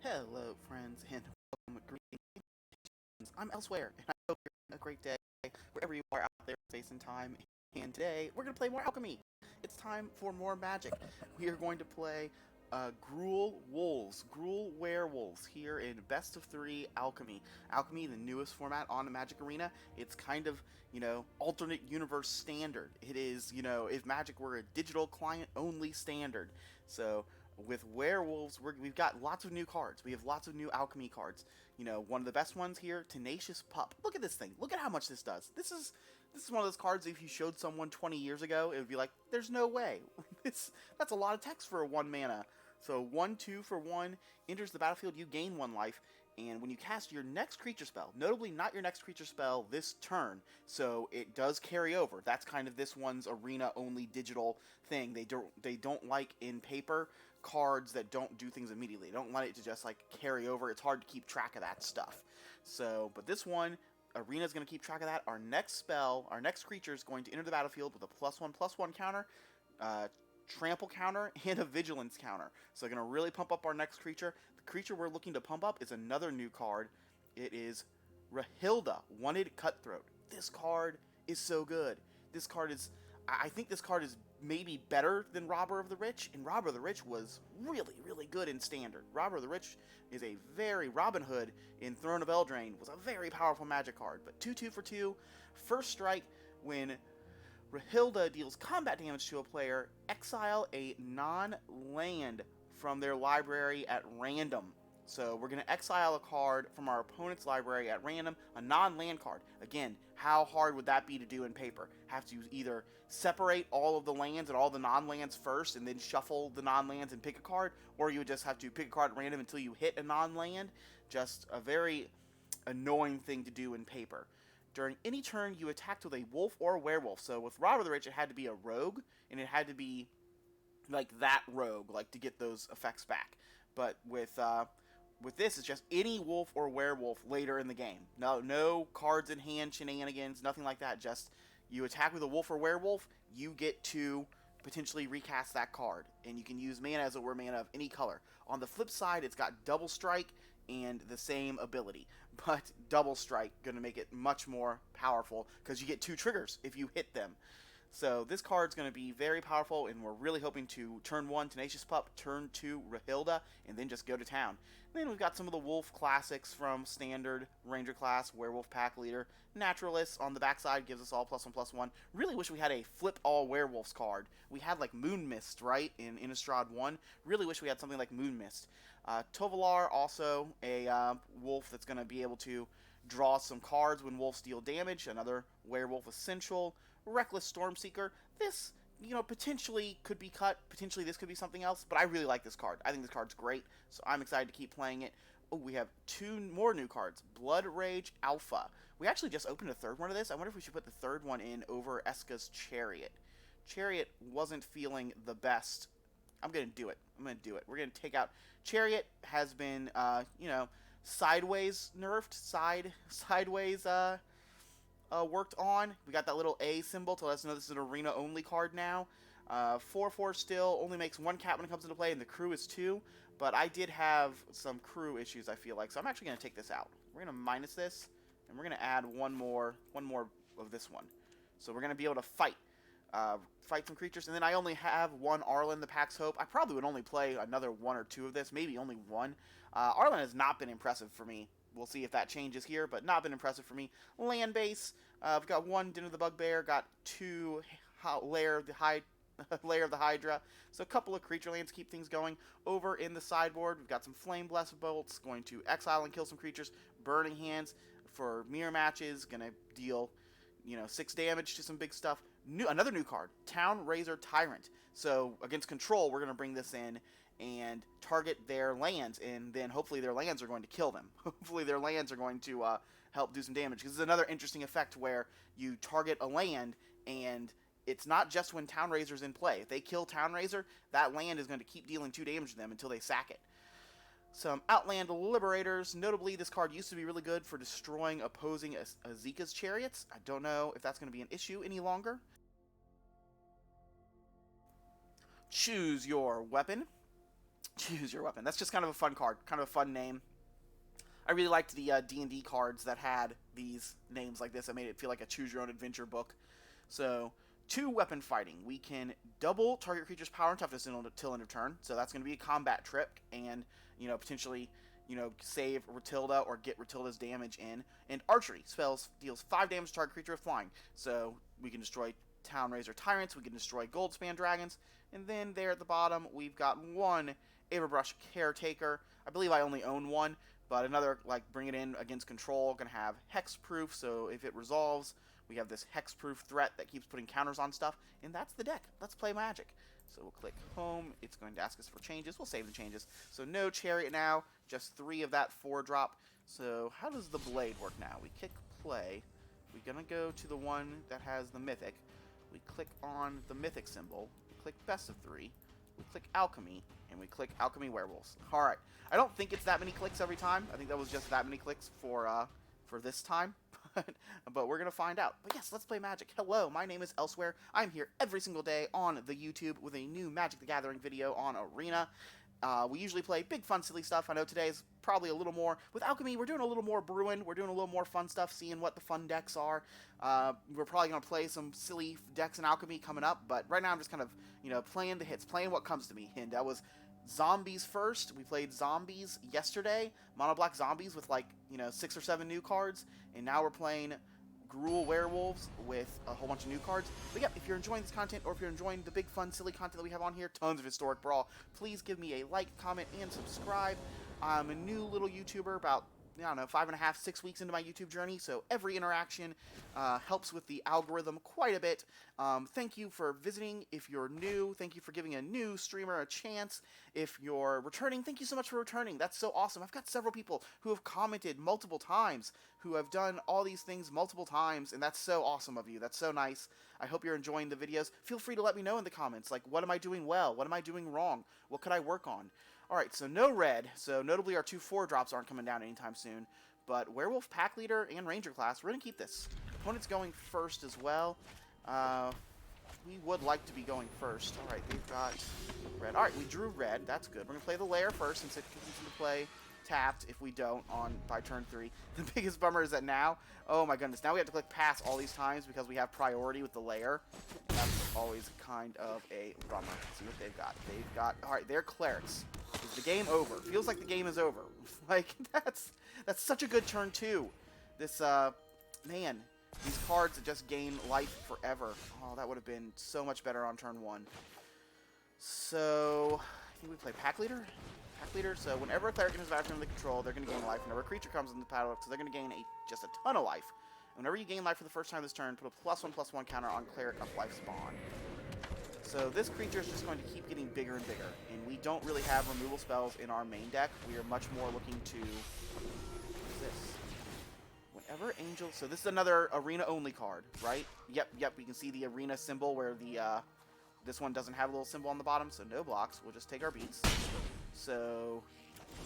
Hello, friends, and welcome to Green Werewolves. I'm Elsewhere, and I hope you're having a great day wherever you are out there in space and time. And today, we're going to play more Alchemy. It's time for more magic. We are going to play Green Werewolves here in Best of 3 Alchemy. Alchemy, the newest format on the Magic Arena. It's kind of, alternate universe standard. It is, if Magic were a digital client-only standard. So, with werewolves, we've got lots of new cards. We have lots of new alchemy cards. One of the best ones here, Tenacious Pup. Look at this thing. Look at how much this does. This is one of those cards. If you showed someone 20 years ago, it would be like, "There's no way." That's a lot of text for a 1 mana. So 1/2 for 1 enters the battlefield. You gain 1 life, and when you cast your next creature spell, notably not your next creature spell this turn, so it does carry over. That's kind of this one's arena only digital thing. They don't like in paper cards that don't do things immediately. They don't want it to just like carry over. It's hard to keep track of that stuff. So, but this one, Arena is going to keep track of that. Our next spell, our next creature is going to enter the battlefield with a +1/+1 counter, trample counter, and a vigilance counter. So going to really pump up our next creature. The creature we're looking to pump up is another new card. It is Rahilda, Wanted Cutthroat. This card is so good. I think this card is maybe better than Robber of the Rich, and Robber of the Rich was really, really good in Standard. Robber of the Rich is a very Robin Hood in Throne of Eldraine, was a very powerful magic card. But 2/2 for 2, first strike, when Rahilda deals combat damage to a player, exile a non-land from their library at random. So we're going to exile a card from our opponent's library at random, a non-land card. Again, how hard would that be to do in paper? Have to either separate all of the lands and all the non-lands first and then shuffle the non-lands and pick a card, or you would just have to pick a card at random until you hit a non-land. Just a very annoying thing to do in paper. During any turn, you attacked with a wolf or a werewolf. So with Robber the Rich, it had to be a rogue, and it had to be like that rogue, like to get those effects back. But with this, it's just any wolf or werewolf later in the game. No cards in hand shenanigans, nothing like that. Just you attack with a wolf or werewolf, you get to potentially recast that card, and you can use mana as it were mana of any color. On the flip side, it's got double strike and the same ability, but double strike gonna make it much more powerful because you get 2 triggers if you hit them. So this card's going to be very powerful, and we're really hoping to turn 1 Tenacious Pup, turn 2 Rahilda, and then just go to town. And then we've got some of the Wolf classics from Standard, Ranger class, Werewolf Pack Leader, Naturalist on the backside gives us all +1/+1. Really wish we had a flip all Werewolves card. We had like Moon Mist, right, in Innistrad 1. Really wish we had something like Moon Mist. Tovalar, also a wolf that's going to be able to draw some cards when wolves deal damage. Another Werewolf Essential. Reckless Stormseeker. This, potentially could be cut. Potentially this could be something else, but I really like this card. I think this card's great, so I'm excited to keep playing it. Oh, we have 2 more new cards. Blood Rage Alpha. We actually just opened a 3rd one of this. I wonder if we should put the 3rd one in over Eska's Chariot. Chariot wasn't feeling the best. I'm going to do it. We're going to take out... Chariot has been, sideways nerfed. Sideways, worked on. We got that little A symbol to let us know this is an arena-only card now. 4/4 still, only makes 1 cap when it comes into play, and the crew is 2. But I did have some crew issues, I feel like, so I'm actually going to take this out. We're going to minus this, and we're going to add one more of this one. So we're going to be able to fight some creatures, and then I only have 1 Arlen, the Pack's Hope. I probably would only play another 1 or 2 of this, maybe only 1. Arlen has not been impressive for me. We'll see if that changes here, but not been impressive for me. Land base, I've got 1 Den of the Bugbear, got 2 Lair of the Hydra, so a couple of creature lands keep things going. Over in the sideboard, we've got some Flame Blessed Bolts, going to exile and kill some creatures. Burning Hands for mirror matches, gonna deal, 6 damage to some big stuff. Another new card, Town Razor Tyrant. So against control, we're gonna bring this in and target their lands, and then hopefully their lands are going to kill them. Hopefully their lands are going to help do some damage, because this is another interesting effect where you target a land, and it's not just when Town Razor's in play. If they kill Town Razor, that land is going to keep dealing 2 damage to them until they sack it. Some Outland Liberators. Notably, this card used to be really good for destroying opposing Azeka's Chariots. I don't know if that's going to be an issue any longer. Choose your weapon. Choose your weapon. That's just kind of a fun card, kind of a fun name. I really liked the D&D cards that had these names like this. I made it feel like a choose your own adventure book. So 2 weapon fighting. We can double target creature's power and toughness until end of turn. So that's going to be a combat trick, and potentially save Ratilda or get Ratilda's damage in. And archery spells deals 5 damage to target creature with flying. So we can destroy Town Razor Tyrants, we can destroy Goldspan Dragons, and then there at the bottom we've got 1 Averbrush Caretaker. I believe I only own 1, but another, like, bring it in against control, gonna have hexproof, so if it resolves, we have this hexproof threat that keeps putting counters on stuff, and that's the deck. Let's play Magic. So we'll click home. It's going to ask us for changes. We'll save the changes. So no Chariot now, just 3 of that 4-drop. So how does the Blade work now? We kick play. We're going to go to the one that has the Mythic. We click on the Mythic symbol. We click Best of 3. We click Alchemy, and we click Alchemy Werewolves. All right. I don't think it's that many clicks every time. I think that was just that many clicks for this time. But we're going to find out. But yes, let's play Magic. Hello, my name is Elsewhere. I'm here every single day on the YouTube with a new Magic the Gathering video on Arena. We usually play big, fun, silly stuff. I know today is probably a little more. With Alchemy, we're doing a little more brewing. We're doing a little more fun stuff, seeing what the fun decks are. We're probably going to play some silly decks in Alchemy coming up. But right now I'm just kind of, playing the hits, playing what comes to me. And that was Zombies first. We played Zombies yesterday. Mono black Zombies with 6 or 7 new cards. And now we're playing Green Werewolves with a whole bunch of new cards. But yeah, if you're enjoying this content, or if you're enjoying the big, fun, silly content that we have on here, tons of Historic Brawl, please give me a like, comment, and subscribe. I'm a new little YouTuber, about, 5.5, 6 weeks into my YouTube journey, so every interaction helps with the algorithm quite a bit. Thank you for visiting. If you're new, thank you for giving a new streamer a chance. If you're returning, thank you so much for returning. That's so awesome. I've got several people who have commented multiple times, who have done all these things multiple times, and that's so awesome of you. That's so nice. I hope you're enjoying the videos. Feel free to let me know in the comments, like, what am I doing well? What am I doing wrong? What could I work on? Alright, so no red, so notably our 2 4-drops aren't coming down anytime soon, but Werewolf, Pack Leader, and Ranger class, we're going to keep this. Opponent's going first as well. We would like to be going first. Alright, they've got red. Alright, we drew red, that's good. We're going to play the Lair first, since it comes into play tapped if we don't by turn 3. The biggest bummer is that now, oh my goodness, now we have to click pass all these times because we have priority with the Lair. And that's always kind of a bummer. Let's see what they've got. They've got, alright, they're Clerics. Is the game over? Feels like the game is over. Like, that's such a good turn 2. This, man, these cards that just gain life forever. Oh, that would have been so much better on turn 1. So, I think we play Pack Leader? Pack Leader, so whenever a Cleric enters the battlefield under control, they're going to gain life. Whenever a creature comes in the battle, so they're going to gain just a ton of life. And whenever you gain life for the first time this turn, put a +1/+1 counter on Cleric up life spawn. So this creature is just going to keep getting bigger and bigger, and we don't really have removal spells in our main deck. We are much more looking to... What is this? Whenever Angel... So this is another arena-only card, right? Yep, we can see the arena symbol where the... this one doesn't have a little symbol on the bottom, so no blocks. We'll just take our beats. So,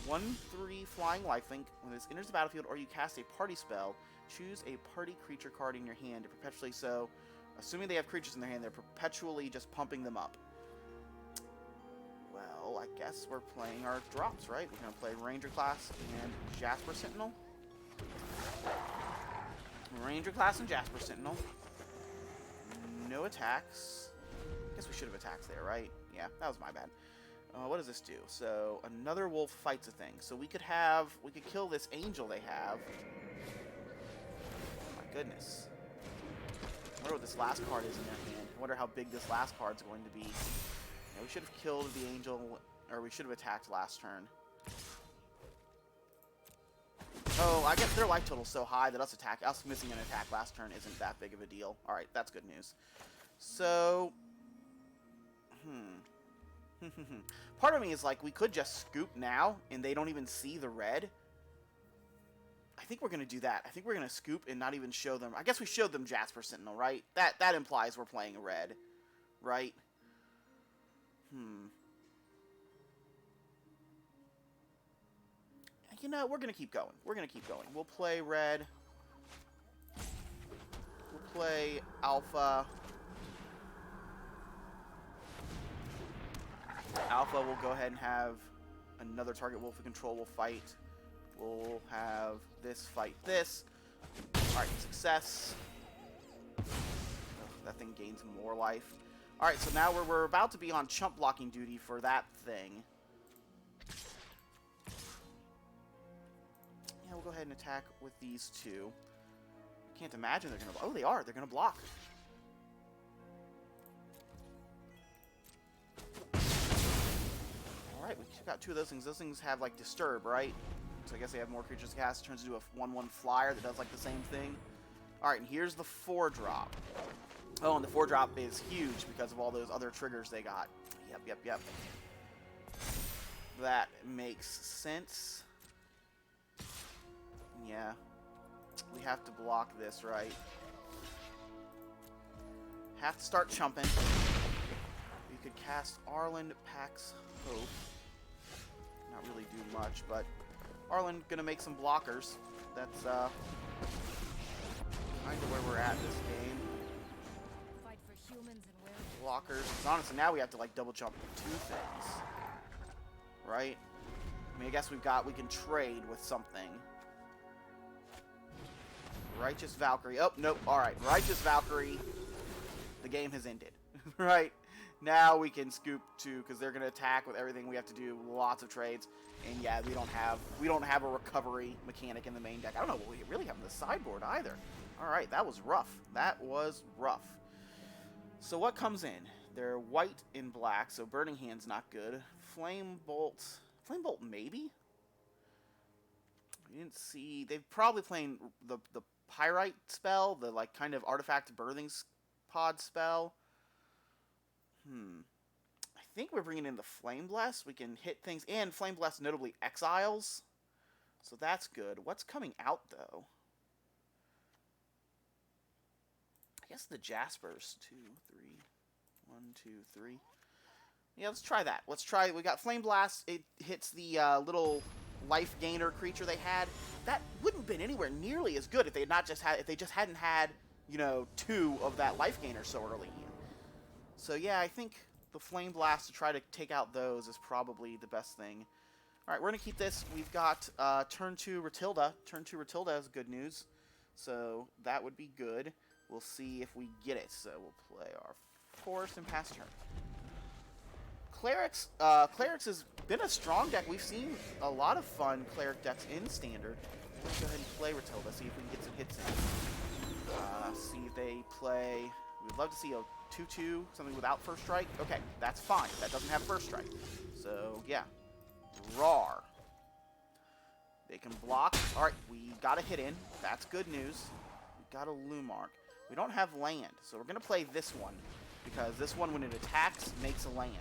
1/3 flying lifelink. When this enters the battlefield or you cast a party spell, choose a party creature card in your hand to perpetually... So, assuming they have creatures in their hand, they're perpetually just pumping them up. Well, I guess we're playing our drops, right? We're going to play Ranger class and Jasper Sentinel. Ranger class and Jasper Sentinel. No attacks. I guess we should have attacked there, right? Yeah, that was my bad. What does this do? So, another wolf fights a thing. So we could kill this angel they have. Oh my goodness. I wonder what this last card is in their hand. I wonder how big this last card's going to be. Yeah, we should have killed the angel, or we should have attacked last turn. Oh, I guess their life total's so high that us missing an attack last turn isn't that big of a deal. Alright, that's good news. So... Part of me is like, we could just scoop now, and they don't even see the red. I think we're going to do that. I think we're going to scoop and not even show them. I guess we showed them Jasper Sentinel, right? That implies we're playing red, right? You know, we're going to keep going. We're going to keep going. We'll play red. We'll play alpha. Alpha will go ahead and have Another target wolf we control will fight. We'll have this fight this. Alright, success. Ugh, that thing gains more life. Alright, so now we're about to be on chump blocking duty for that thing. Yeah, we'll go ahead and attack with these two. Can't imagine they're gonna... Oh, they are. They're gonna block. Alright, we got two of those things. Those things have, like, Disturb, right? So I guess they have more creatures to cast. It turns into a 1/1 flyer that does, like, the same thing. Alright, and here's the 4-drop. Oh, and the 4-drop is huge because of all those other triggers they got. Yep. That makes sense. Yeah. We have to block this, right? Have to start chumping. We could cast Arland Pax Hope. Not really do much, but Arland gonna make some blockers. That's kind of where we're at this game. Fight for humans and werewolves. Blockers. 'Cause honestly, now we have to like double jump 2 things, right? I mean, I guess we can trade with something. Righteous Valkyrie. Oh, nope. Alright. Righteous Valkyrie. The game has ended. Right? Now we can scoop 2, because they're going to attack with everything. We have to do lots of trades. And yeah, we don't have a recovery mechanic in the main deck. I don't know what we really have in the sideboard either. Alright, that was rough. That was rough. So what comes in? They're white and black, so Burning Hand's not good. Flame Bolt maybe? We didn't see... They've probably playing the Pyrite spell, the like kind of artifact birthing pod spell. I think we're bringing in the Flame Bless. We can hit things, and Flame Bless notably exiles. So that's good. What's coming out, though? I guess the Jaspers. 2, 3. 1, 2, 3. Yeah, let's try that. Let's try... We got Flame Blast. It hits the little life gainer creature they had. That wouldn't have been anywhere nearly as good if they had not just had... If they just hadn't had, you know, 2 of that life gainer so early. So yeah, I think the Flame Blast to try to take out those is probably the best thing. Alright, we're going to keep this. We've got turn 2 Ratilda. Turn 2 Ratilda is good news. So that would be good. We'll see if we get it. So we'll play our Forest and pass turn. Clerics has been a strong deck. We've seen a lot of fun Cleric decks in Standard. Let's go ahead and play Ratilda, see if we can get some hits in. See if they play... We'd love to see a 2/2, something without first strike. Okay, that's fine. That doesn't have first strike. So, yeah. Roar. They can block. Alright, we got a hit in. That's good news. We got a Lumark. We don't have land, so we're going to play this one. Because this one, when it attacks, makes a land.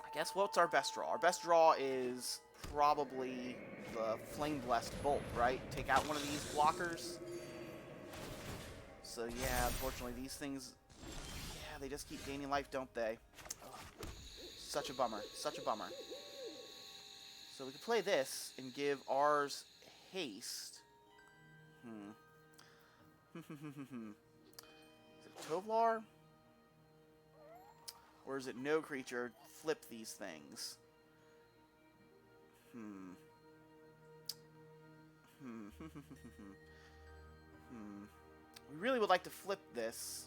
I guess what's our best draw? Our best draw is probably the Flame Blessed Bolt, right? Take out one of these blockers. So yeah, unfortunately these things, yeah, they just keep gaining life, don't they? Ugh. Such a bummer. Such a bummer. So we could play this and give ours haste. Is it Tovlar? Or is it no creature? Flip these things. We really would like to flip this,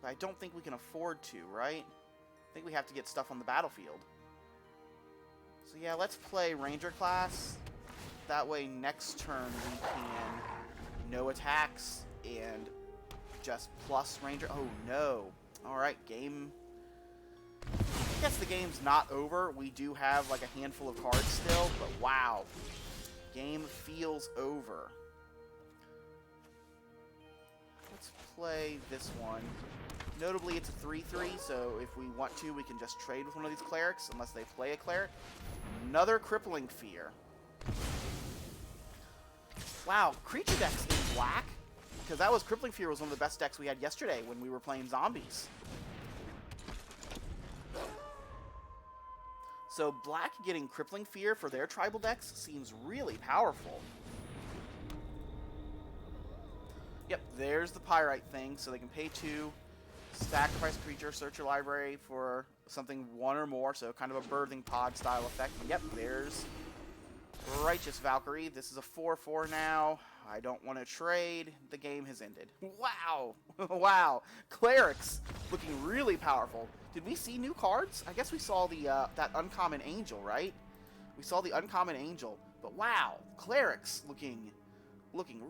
but I don't think we can afford to, right? I think we have to get stuff on the battlefield. So yeah, let's play Ranger class. That way next turn we can no attacks and just plus Ranger. Oh no. Alright, game. I guess the game's not over. We do have like a handful of cards still, but wow. Game feels over. Let's play this one. Notably, it's a 3/3, so if we want to, we can just trade with one of these clerics, unless they play a cleric. Another Crippling Fear. Wow, creature decks in black? Because that was Crippling Fear was one of the best decks we had yesterday when we were playing zombies. So black getting Crippling Fear for their tribal decks seems really powerful. Yep, there's the Pyrite thing, so they can pay 2, Sacrifice creature, search your library for something one or more, so kind of a birthing pod style effect. Yep, there's Righteous Valkyrie. This is a 4/4 now. I don't want to trade. The game has ended. Wow! Wow! Clerics looking really powerful. Did we see new cards? I guess we saw the that uncommon angel, right? We saw the uncommon angel. But wow! Clerics looking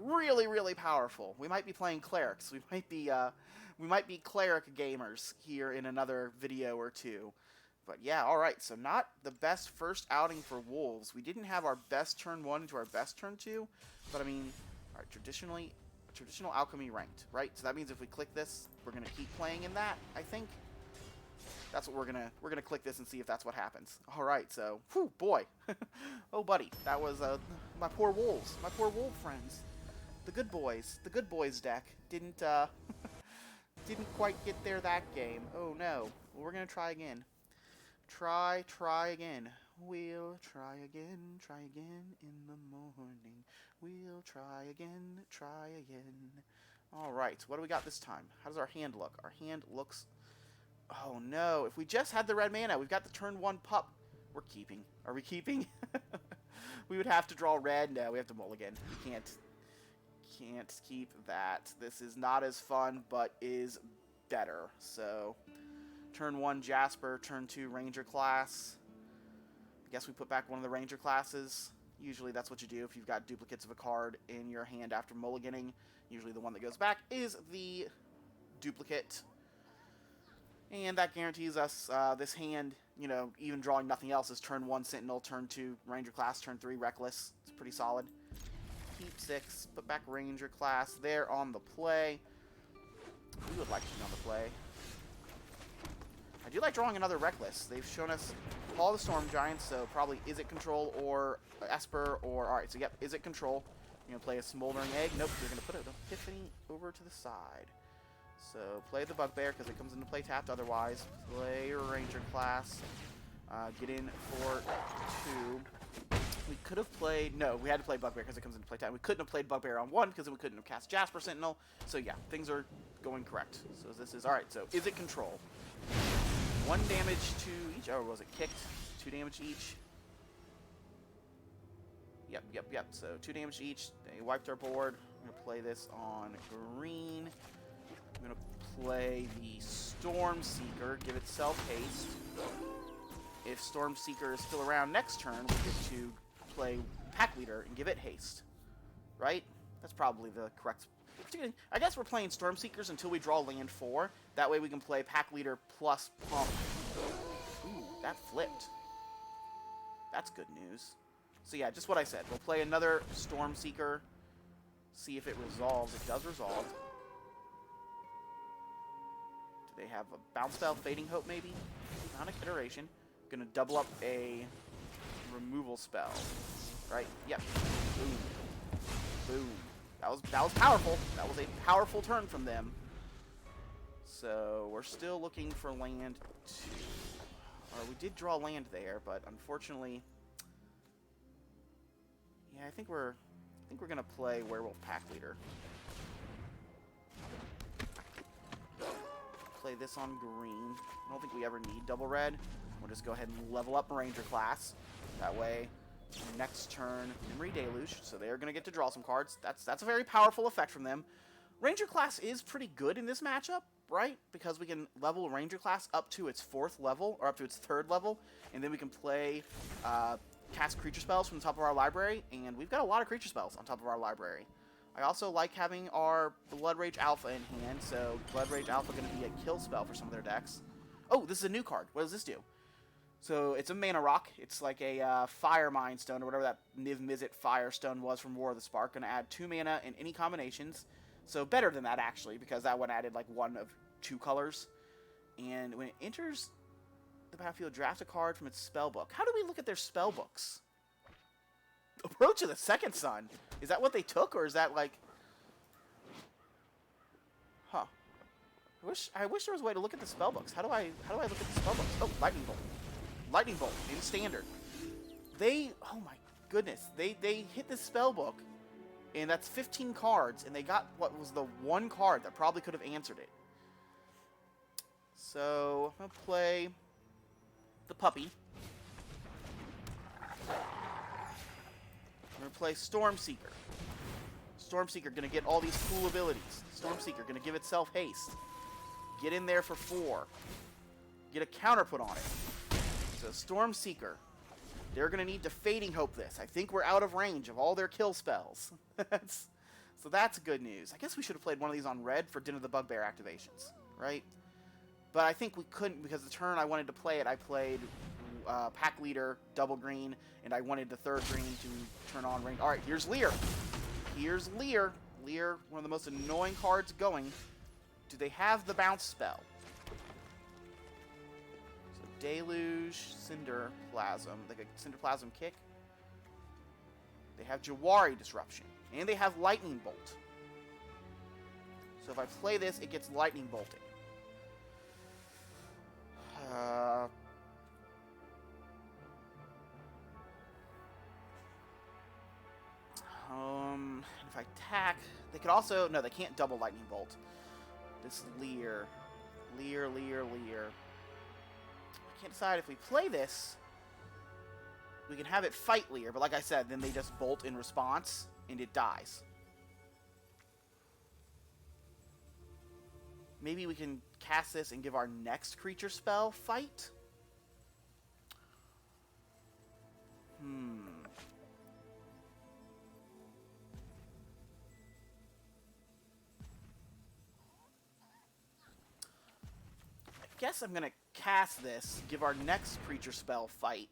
really, really powerful. We might be playing clerics. We might be cleric gamers here in another video or two. But yeah, alright, so not the best first outing for Wolves. We didn't have our best turn 1 into our best turn 2, but I mean, alright, traditional Alchemy ranked, right? So that means if we click this, we're going to keep playing in that, I think. That's what we're gonna click this and see if that's what happens. Alright, so, whew, boy. Oh, buddy, that was, my poor Wolves, my poor Wolf friends. The good boys deck didn't quite get there that game. Oh no, well, we're going to try again. Try again. We'll try again in the morning. We'll try again. Alright, what do we got this time? How does our hand look? Our hand looks... Oh no, if we just had the red mana, we've got the turn 1 pup. We're keeping. Are we keeping? We would have to draw red. No, we have to mulligan. We can't keep that. This is not as fun, but is better. So... Turn 1 Jasper, turn 2 Ranger class. I guess we put back one of the Ranger classes. Usually that's what you do if you've got duplicates of a card in your hand after mulliganing. Usually the one that goes back is the duplicate. And that guarantees us this hand, you know, even drawing nothing else, is turn 1 Sentinel, turn 2 Ranger class, turn 3 Reckless. It's pretty solid. Keep 6, put back Ranger class. They're on the play. We would like to be on the play. I do like drawing another Reckless. They've shown us all the Storm Giants, so probably Is It Control or Esper or... Alright, so yep, Is It Control. You're going to play a Smoldering Egg. Nope, you're going to put an Epiphany over to the side. So play the Bugbear because it comes into play tapped otherwise. Play Ranger class. Get in for 2. We could have played... No, we had to play Bugbear because it comes into play tapped. We couldn't have played Bugbear on 1 because then we couldn't have cast Jasper Sentinel. So yeah, things are going correct. So this is... Alright, so Is It Control? 1 damage to each. Or was it kicked? 2 damage each. Yep. So 2 damage each. They wiped our board. I'm going to play this on green. I'm going to play the Storm Seeker. Give itself haste. If Storm Seeker is still around next turn, we get to play Pack Leader and give it haste. Right? That's probably the correct... I guess we're playing Storm Seekers until we draw land 4. That way we can play Pack Leader plus Pump. Ooh, that flipped. That's good news. So yeah, just what I said. We'll play another Storm Seeker. See if it resolves. It does resolve. Do they have a bounce spell, Fading Hope maybe? Sonic Iteration. Gonna double up a removal spell. Right? Yep. Boom. That was powerful. That was a powerful turn from them. So we're still looking for land 2. We did draw land there, but unfortunately, yeah, I think we're gonna play Werewolf Pack Leader. Play this on green. I don't think we ever need double red. We'll just go ahead and level up Ranger class. That way, next turn, Memory Deluge, so they're going to get to draw some cards. That's a very powerful effect from them. Ranger class is pretty good in this matchup, right? Because we can level Ranger class up to its 4th level, or up to its 3rd level, and then we can play, cast creature spells from the top of our library, and we've got a lot of creature spells on top of our library. I also like having our Blood Rage Alpha in hand, so Blood Rage Alpha going to be a kill spell for some of their decks. Oh, this is a new card. What does this do? So it's a mana rock. It's like a Fire Mind Stone, or whatever that Niv Mizzet Fire Stone was from War of the Spark. Going to add 2 mana in any combinations. So better than that, actually, because that one added like 1 of 2 colors. And when it enters the battlefield, draft a card from its spellbook. How do we look at their spellbooks? Approach of the Second Sun. Is that what they took, or is that like... Huh. I wish there was a way to look at the spellbooks. How do I look at the spellbooks? Oh, Lightning Bolt. Lightning Bolt in standard. Oh my goodness, they hit this spellbook, and that's 15 cards, and they got what was the 1 card that probably could have answered it. So, I'm going to play the puppy. I'm going to play Stormseeker. Stormseeker going to get all these cool abilities. Stormseeker going to give itself haste. Get in there for 4. Get a counter put on it. So Stormseeker, they're going to need to Fading Hope this. I think we're out of range of all their kill spells. So that's good news. I guess we should have played one of these on red for Din of the Bugbear activations, right? But I think we couldn't because the turn I wanted to play it, I played Pack Leader, double green, and I wanted the 3rd green to turn on range. All right, here's Lear. Here's Lear. Lear, one of the most annoying cards going. Do they have the bounce spell? So Deluge, Cinder Plasm. They got Cinder Plasm kick. They have Jawari Disruption. And they have Lightning Bolt. So if I play this, it gets Lightning Bolted. If I attack, they could also... No, they can't double Lightning Bolt. This Lear. Lear. I can't decide if we play this. We can have it fight Lear, but like I said, then they just bolt in response, and it dies. Maybe we can cast this and give our next creature spell fight? I guess I'm going to cast this, give our next creature spell fight.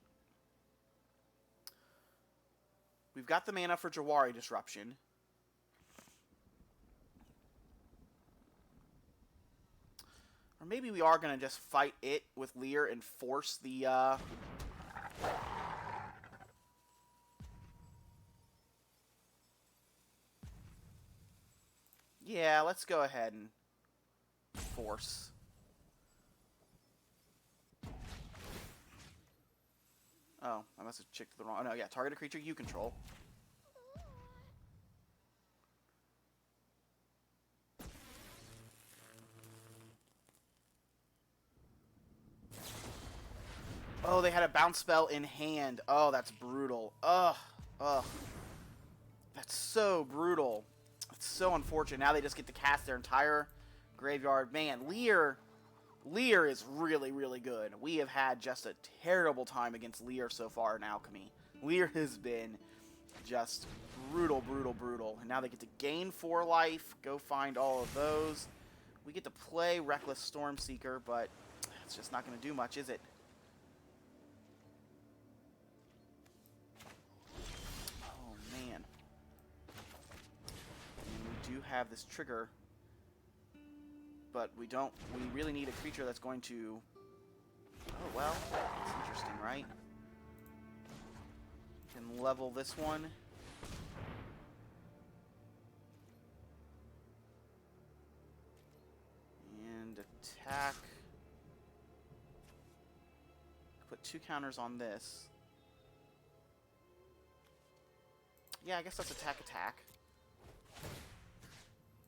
We've got the mana for Jawari Disruption. Or maybe we are going to just fight it with Lear and force the... Yeah, let's go ahead and force. Oh, I must have checked the wrong... Oh, no, yeah, target a creature you control. Oh, they had a bounce spell in hand. Oh, that's brutal. Ugh. That's so brutal. It's so unfortunate. Now they just get to cast their entire graveyard. Man, Lear is really, really good. We have had just a terrible time against Lear so far in Alchemy. Lear has been just brutal. And now they get to gain 4 life, go find all of those. We get to play Reckless Stormseeker, but it's just not going to do much, is it? Oh, man. And we do have this trigger, but we really need a creature that's going to... Oh, well, that's interesting, right? Can level this one. And attack. Put 2 counters on this. Yeah, I guess that's attack.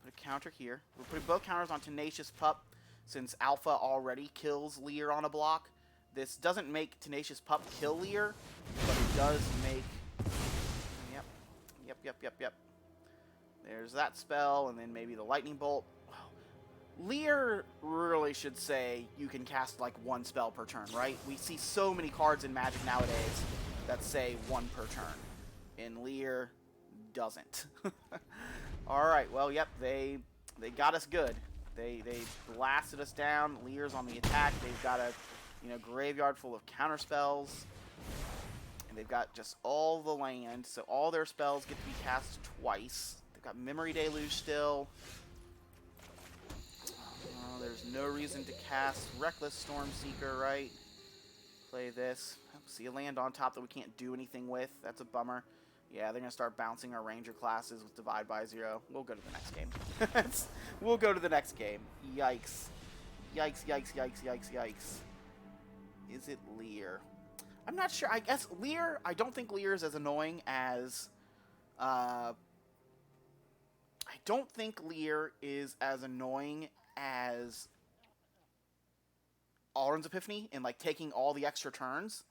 Put a counter here. We're putting both counters on Tenacious Pup, since Alpha already kills Lear on a block. This doesn't make Tenacious Pup kill Lear, but it does make... Yep. There's that spell, and then maybe the Lightning Bolt. Lear really should say you can cast like 1 spell per turn, right? We see so many cards in Magic nowadays that say 1 per turn, and Lear doesn't. Alright, well, yep, they got us good. They blasted us down. Lear's on the attack. They've got a graveyard full of counter spells. And they've got just all the land, so all their spells get to be cast twice. They've got Memory Deluge still. There's no reason to cast Reckless Stormseeker, right? Play this. See a land on top that we can't do anything with. That's a bummer. Yeah, they're going to start bouncing our Ranger classes with Divide by 0. We'll go to the next game. We'll go to the next game. Yikes. Yikes. Is it Lear? I'm not sure. I guess Lear... I don't think Lear is as annoying as... I don't think Lear is as annoying as Alrund's Epiphany and like taking all the extra turns.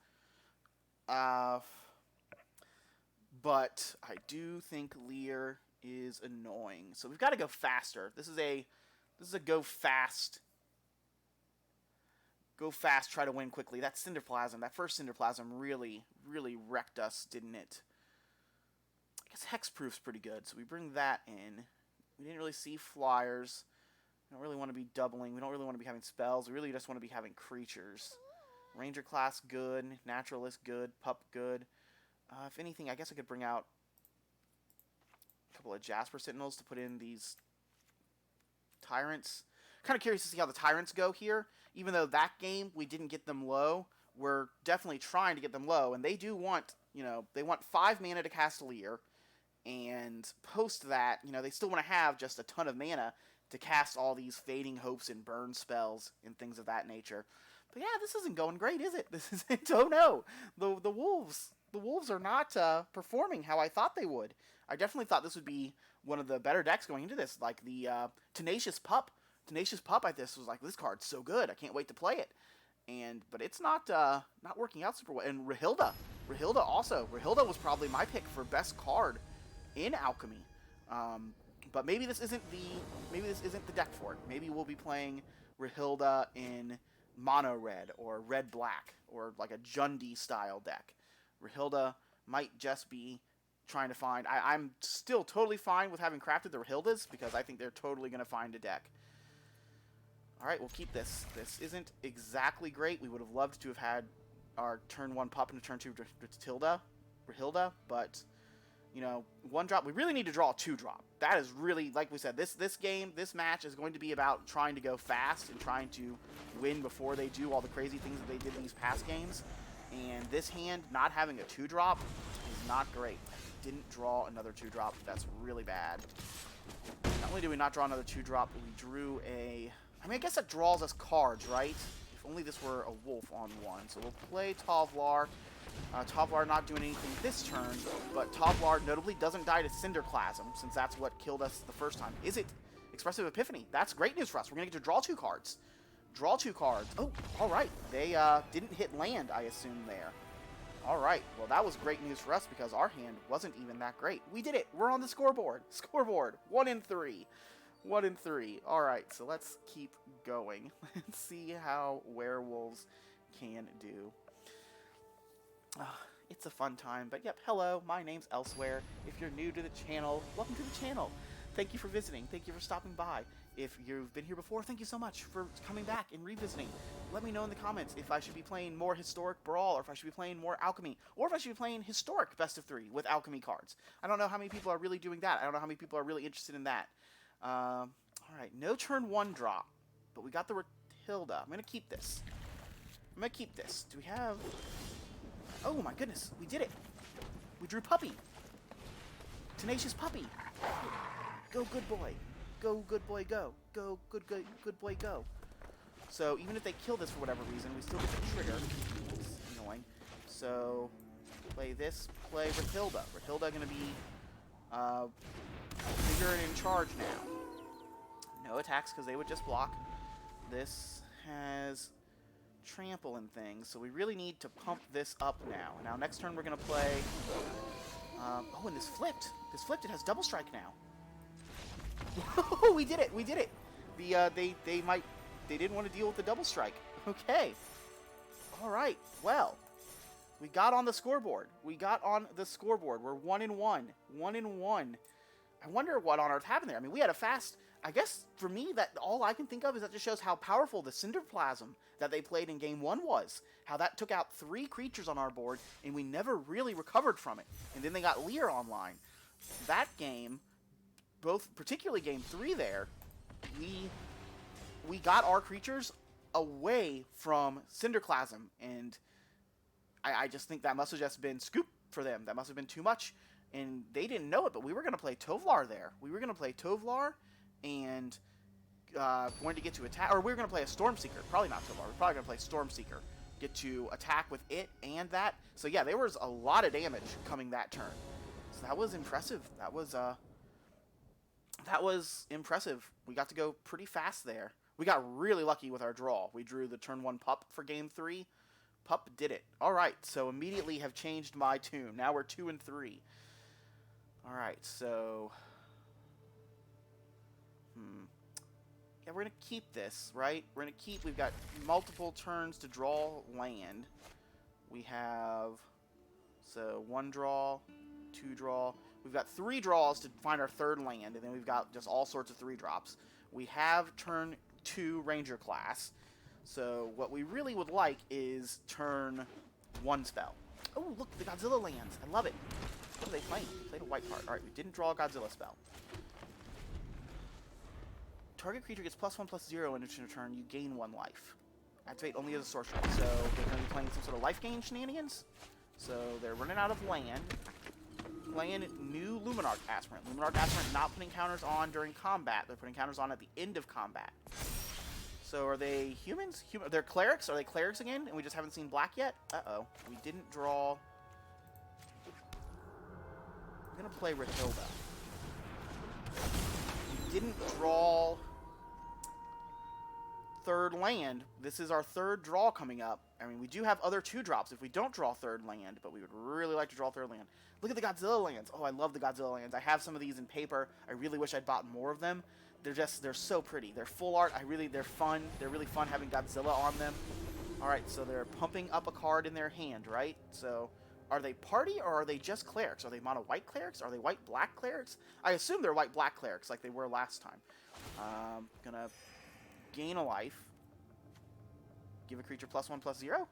But I do think Lear is annoying, so we've got to go faster. This is a go fast. Go fast, try to win quickly. That Cinderplasm, that first Cinderplasm really wrecked us, didn't it? I guess Hexproof's pretty good, so we bring that in. We didn't really see flyers. We don't really want to be doubling. We don't really want to be having spells. We really just want to be having creatures. Ranger class, good. Naturalist, good. Pup, good. If anything, I guess I could bring out a couple of Jasper Sentinels to put in these Tyrants. Kind of curious to see how the Tyrants go here. Even though that game we didn't get them low, we're definitely trying to get them low. And they do want, they want 5 mana to cast Lear. And post that, they still want to have just a ton of mana to cast all these Fading Hopes and burn spells and things of that nature. But yeah, this isn't going great, is it? This isn't. Oh no, the Wolves are not performing how I thought they would. I definitely thought this would be one of the better decks going into this, like the Tenacious Pup. Tenacious Pup, this card's so good. I can't wait to play it. But it's not working out super well. And Rahilda also. Rahilda was probably my pick for best card in Alchemy. But maybe this isn't the deck for it. Maybe we'll be playing Rahilda in mono red or red black or like a Jundi style deck. Rahilda might just be trying to find. I'm still totally fine with having crafted the Rahildas because I think they're totally going to find a deck. All right, we'll keep this. This isn't exactly great. We would have loved to have had our turn 1 Pup into turn 2 Rahilda, but 1 drop. We really need to draw a 2 drop. That is really, like we said, this match is going to be about trying to go fast and trying to win before they do all the crazy things that they did in these past games. And this hand not having a 2 drop is not great. Didn't draw another 2 drop. That's really bad. Not only did we not draw another 2 drop, but we drew a. I guess that draws us cards, right? If only this were a wolf on 1. So we'll play Tovlar. Tovlar not doing anything this turn, but Tovlar notably doesn't die to Cinderplasm, since that's what killed us the first time. Is it Expressive Epiphany? That's great news for us. We're going to get to draw 2 cards. Draw 2 cards. Oh, alright. They didn't hit land, I assume, there. Alright. Well, that was great news for us because our hand wasn't even that great. We did it. We're on the scoreboard. Scoreboard. 1 in 3. 1 in 3. Alright, so let's keep going. Let's see how werewolves can do. It's a fun time, but yep, hello, my name's Elsewhere. If you're new to the channel, welcome to the channel. Thank you for visiting. Thank you for stopping by. If you've been here before, thank you so much for coming back and revisiting. Let me know in the comments if I should be playing more Historic Brawl, or if I should be playing more Alchemy, or if I should be playing Historic Best of 3 with Alchemy cards. I don't know how many people are really doing that. I don't know how many people are really interested in that. Alright, no turn 1 drop, but we got the Rahilda. I'm going to keep this. Do we have... Oh my goodness, we did it. We drew Puppy. Tenacious Puppy. Go, good boy. Go, good boy, go. Go, good boy, go. So even if they kill this for whatever reason, we still get the trigger. It's annoying. So play this, play Rahilda. Rahilda going to be bigger and in charge now. No attacks because they would just block. This has trample and things, so we really need to pump this up now. Now next turn we're going to play... oh, and this flipped. It has double strike now. We did it. They didn't want to deal with the double strike. Okay. Alright, well. We got on the scoreboard. We're 1 in 1. 1 in 1. I wonder what on earth happened there. I mean, we had a fast... I guess, for me, that all I can think of is that just shows how powerful the Cinderplasm that they played in Game 1 was. How that took out 3 creatures on our board, and we never really recovered from it. And then they got Lear online. That game, particularly Game 3 there, we got our creatures away from Cinderplasm, and I just think that must have just been scoop for them. That must have been too much, and they didn't know it, but we were going to play Tovlar there. And going to get to attack, or we were going to play a Stormseeker. Probably not Tovlar. We're probably going to play Stormseeker. Get to attack with it and that. So yeah, there was a lot of damage coming that turn. So that was impressive. That was impressive. We got to go pretty fast there. We got really lucky with our draw. We drew the turn 1 pup for game 3. Pup did it. Alright, so immediately have changed my tune. Now we're 2 and 3. Alright, so... Yeah, we're going to keep this, right? We're going to keep... We've got multiple turns to draw land. We have... So, 1 draw, 2 draw. We've got 3 draws to find our 3rd land, and then we've got just all sorts of 3 drops. We have turn 2 Ranger class. So, what we really would like is turn 1 spell. Oh, look, the Godzilla lands. I love it. What are they playing? They played a white card. Alright, we didn't draw a Godzilla spell. Target creature gets +1/+0 in a turn. You gain 1 life. Activate only as a sorcerer. So, they're going to be playing some sort of life gain shenanigans. So, they're running out of land. Playing new Luminarch Aspirant. Luminarch Aspirant not putting counters on during combat. They're putting counters on at the end of combat. So are they humans? They're clerics? Are they clerics again? And we just haven't seen black yet? Uh-oh. We didn't draw... I'm going to play Rathilda. We didn't draw... 3rd land. This is our 3rd draw coming up. I mean, we do have other 2 drops if we don't draw 3rd land, but we would really like to draw 3rd land. Look at the Godzilla lands. Oh, I love the Godzilla lands. I have some of these in paper. I really wish I'd bought more of them. They're so pretty. They're full art. They're fun. They're really fun having Godzilla on them. Alright, so they're pumping up a card in their hand, right? So, are they party or are they just clerics? Are they mono-white clerics? Are they white-black clerics? I assume they're white-black clerics like they were last time. Gonna gain a life. Give a creature +1/+0?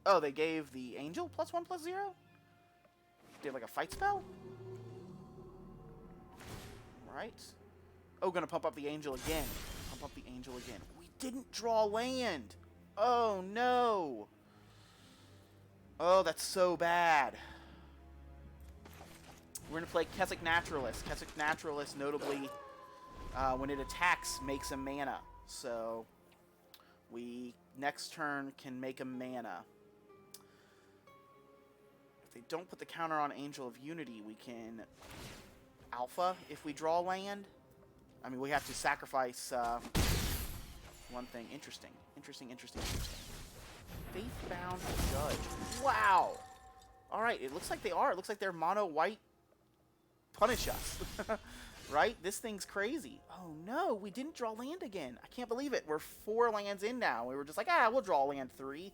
Oh, they gave the angel +1/+0? They have like a fight spell? Right. Oh, gonna pump up the angel again. Pump up the angel again. We didn't draw land! Oh, no! Oh, that's so bad. We're gonna play Keswick Naturalist. Keswick Naturalist, notably, when it attacks, makes a mana. So, we, next turn, can make a mana. If they don't put the counter on Angel of Unity, we can alpha if we draw land. I mean, we have to sacrifice one thing. Interesting. Faithbound Judge. Wow! Alright, it looks like they are. It looks like they're mono-white. Punish us. Right? This thing's crazy. Oh no, we didn't draw land again. I can't believe it. We're 4 lands in now. We were just like, we'll draw land 3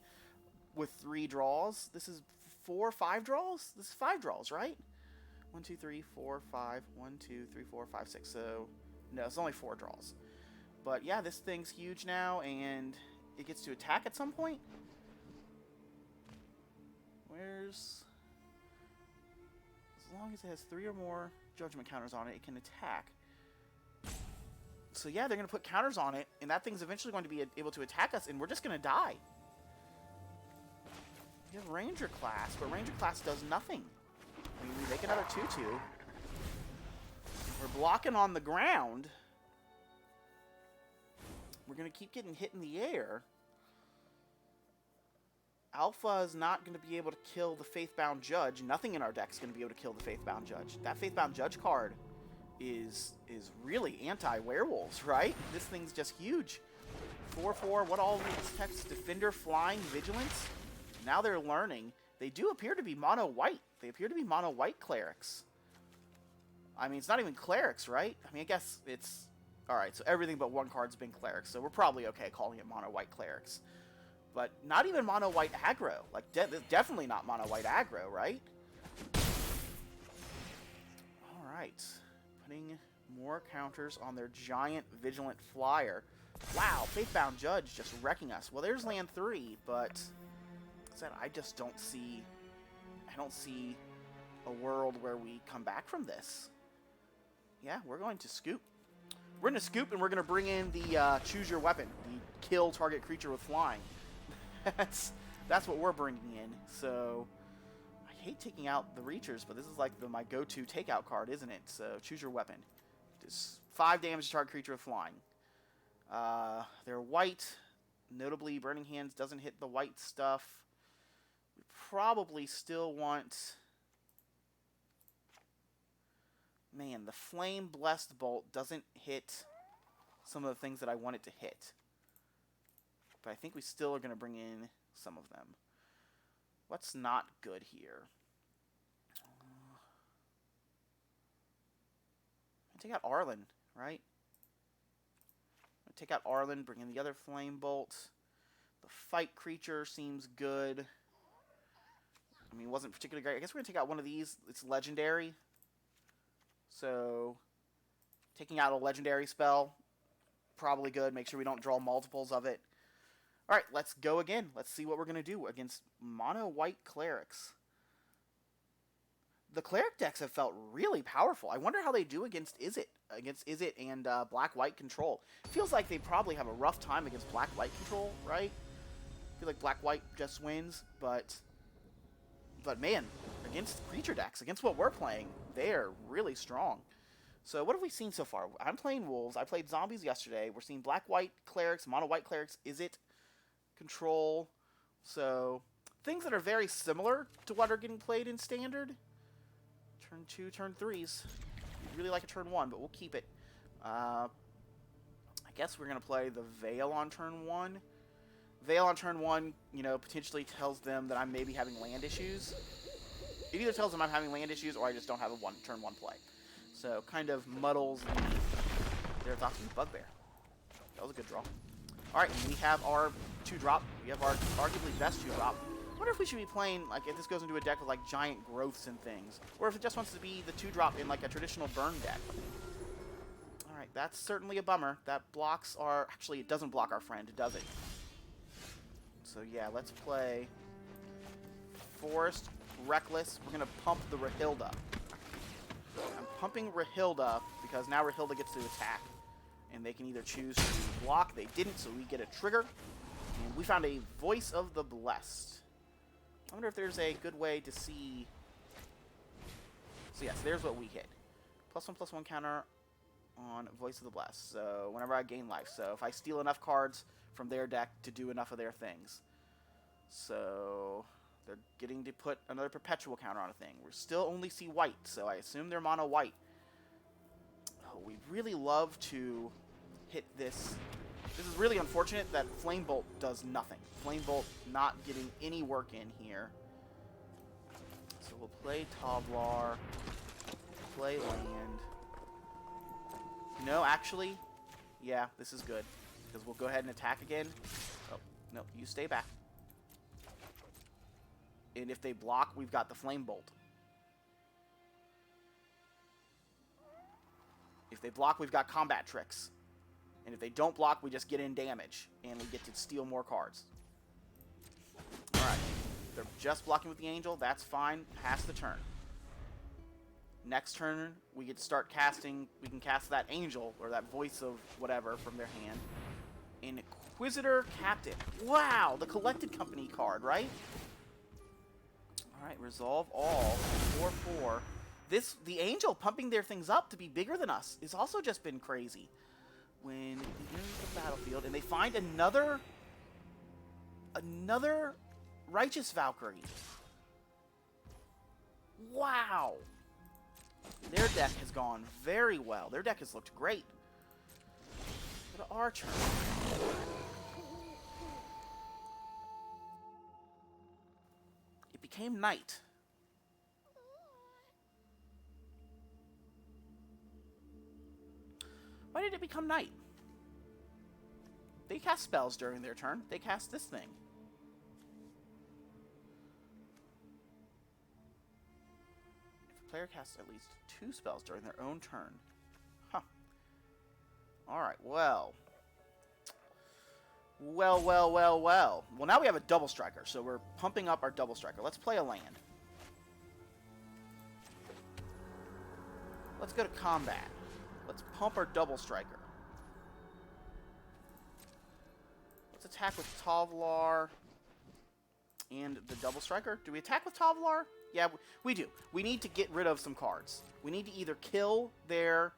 with 3 draws. This is 4, 5 draws? This is 5 draws, right? 1, 2, 3, 4, 5. 1, 2, 3, 4, 5, 6. So, no, it's only 4 draws. But yeah, this thing's huge now, and it gets to attack at some point. Where's... As long as it has 3 or more judgment counters on it, it can attack. So yeah, they're going to put counters on it, and that thing's eventually going to be able to attack us, and we're just going to die. We have Ranger class, but Ranger class does nothing. I mean, we make another 2/2. We're blocking on the ground. We're going to keep getting hit in the air. Alpha is not going to be able to kill the Faithbound Judge. Nothing in our deck is going to be able to kill the Faithbound Judge. That Faithbound Judge card is really anti-werewolves, right? This thing's just huge. 4/4, what all these texts? Defender, Flying, Vigilance. Now they're learning. They do appear to be mono-white. They appear to be mono-white clerics. I mean, it's not even clerics, right? I mean, I guess it's... Alright, so everything but 1 card's been clerics, so we're probably okay calling it mono-white clerics. But not even mono-white aggro. Like, definitely not mono-white aggro, right? Alright. Putting more counters on their giant Vigilant Flyer. Wow, Faithbound Judge just wrecking us. Well, there's land 3, but... I just don't see... I don't see a world where we come back from this. Yeah, we're going to scoop. We're going to scoop, and we're going to bring in the choose your weapon. The kill target creature with flying. That's what we're bringing in. So, I hate taking out the Reachers, but this is like my go-to takeout card, isn't it? So, choose your weapon. Just 5 damage to target creature with flying. They're white. Notably, Burning Hands doesn't hit the white stuff. We probably still want... Man, the Flame Blessed Bolt doesn't hit some of the things that I want it to hit. But I think we still are going to bring in some of them. What's not good here? Take out Arlen, right? Take out Arlen, bring in the other Flame Bolt. The fight creature seems good. I mean, it wasn't particularly great. I guess we're going to take out one of these. It's legendary. So, taking out a legendary spell, probably good. Make sure we don't draw multiples of it. Alright, let's go again. Let's see what we're going to do against mono white clerics. The cleric decks have felt really powerful. I wonder how they do against Izzet and black-white control. It feels like they probably have a rough time against black-white control, right? I feel like black-white just wins, but man, against creature decks, against what we're playing, they're really strong. So what have we seen so far? I'm playing wolves. I played zombies yesterday. We're seeing black-white clerics, mono-white clerics, Izzet control. So things that are very similar to what are getting played in standard. Turn 2, turn 3s. We'd really like a turn 1, but we'll keep it. I guess we're going to play the Veil on turn 1. Veil on turn 1, you know, potentially tells them that I'm maybe having land issues. It either tells them I'm having land issues or I just don't have a turn 1 play. So, kind of muddles the... There's Alchemy Bugbear. That was a good draw. Alright, we have our 2-drop. We have our arguably best 2-drop. I wonder if we should be playing, like, if this goes into a deck with, like, giant growths and things. Or if it just wants to be the 2-drop in, like, a traditional burn deck. Alright, that's certainly a bummer. That blocks our... Actually, it doesn't block our friend, does it? So, yeah, let's play Forest, Reckless. We're going to pump the Rahilda. I'm pumping Rahilda because now Rahilda gets to attack. And they can either choose to block. They didn't, so we get a trigger. And we found a Voice of the Blessed. I wonder if there's a good way to see... So yes, there's what we hit. +1/+1 counter on Voice of the Blessed. So whenever I gain life. So if I steal enough cards from their deck to do enough of their things. So they're getting to put another perpetual counter on a thing. We still only see white, so I assume they're mono white. Oh, we'd really love to hit this. This is really unfortunate that Flame Bolt does nothing. Flame Bolt not getting any work in here. So we'll play Tavlar, play land. No, actually, yeah, this is good. Because we'll go ahead and attack again. Oh, no, you stay back. And if they block, we've got the Flame Bolt. If they block, we've got Combat Tricks. And if they don't block, we just get in damage. And we get to steal more cards. Alright. They're just blocking with the Angel. That's fine. Pass the turn. Next turn, we get to start casting. We can cast that Angel, or that Voice of whatever, from their hand. Inquisitor Captain. Wow! The Collected Company card, right? Alright, resolve all. 4/4. The Angel pumping their things up to be bigger than us has also just been crazy. When he enters the battlefield and they find another Righteous Valkyrie. Wow. Their deck has gone very well. Their deck has looked great. Go to our turn. It became night. Why did it become night? They cast spells during their turn. They cast this thing. If a player casts at least 2 spells during their own turn. Huh. Alright, well. Well, now we have a double striker, so we're pumping up our double striker. Let's play a land. Let's go to combat. Let's pump our double striker. Let's attack with Tavlar and the double striker. Do we attack with Tavlar? Yeah, we do. We need to get rid of some cards. We need to either kill their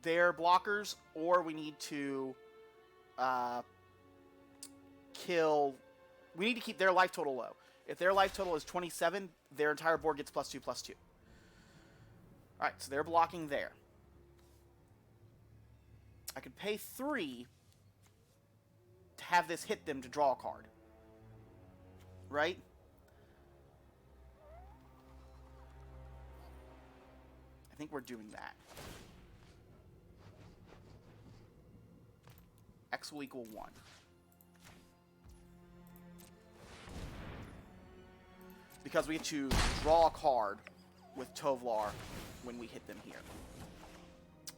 blockers, or we need to we need to keep their life total low. If their life total is 27, their entire board gets +2/+2. Alright, so they're blocking there. I could pay 3 to have this hit them to draw a card. Right? I think we're doing that. X will equal 1. Because we get to draw a card with Tovlar when we hit them here.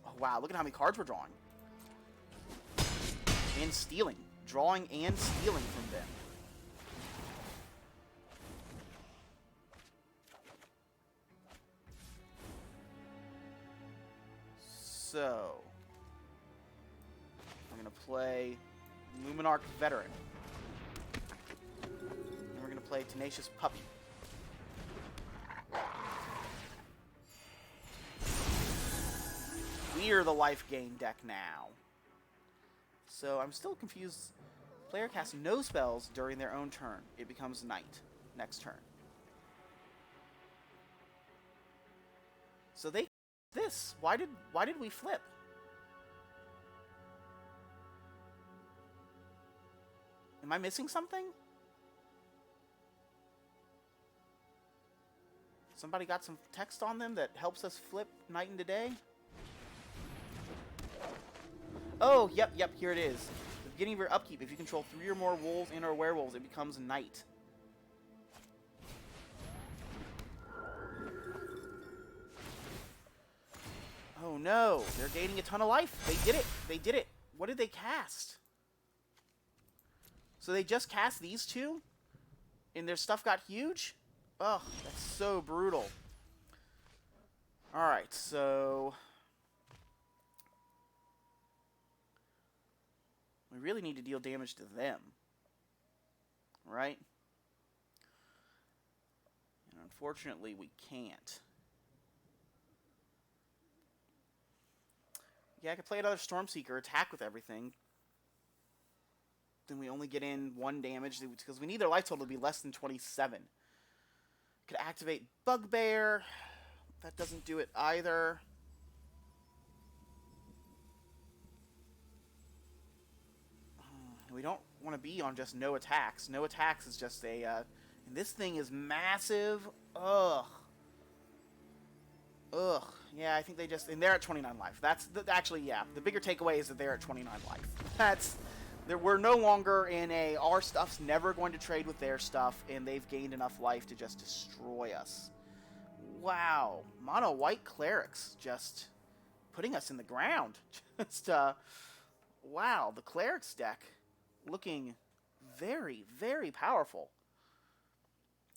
Oh, wow, look at how many cards we're drawing. And stealing. Drawing and stealing from them. So, I'm going to play Luminarch Veteran. And we're going to play Tenacious Puppy. We're the life gain deck now. So, I'm still confused. Player casts no spells during their own turn. It becomes night next turn. So they this. Why did we flip? Am I missing something? Somebody got some text on them that helps us flip night into day? Oh, yep, here it is. At the beginning of your upkeep, if you control 3 or more wolves and or werewolves, it becomes night. Oh no, they're gaining a ton of life. They did it. What did they cast? So they just cast these 2? And their stuff got huge? Ugh, that's so brutal. Alright, so... we really need to deal damage to them. Right? And unfortunately, we can't. Yeah, I could play another Stormseeker, attack with everything. Then we only get in 1 damage, because we need their life total to be less than 27. Could activate Bugbear. That doesn't do it either. We don't want to be on just no attacks. No attacks is just a... and this thing is massive. Ugh. Yeah, I think they just... and they're at 29 life. That's... actually, yeah. The bigger takeaway is that they're at 29 life. That's... we're no longer in a... our stuff's never going to trade with their stuff, and they've gained enough life to just destroy us. Wow. Mono white clerics just putting us in the ground. Just, wow. The clerics deck looking very, very powerful.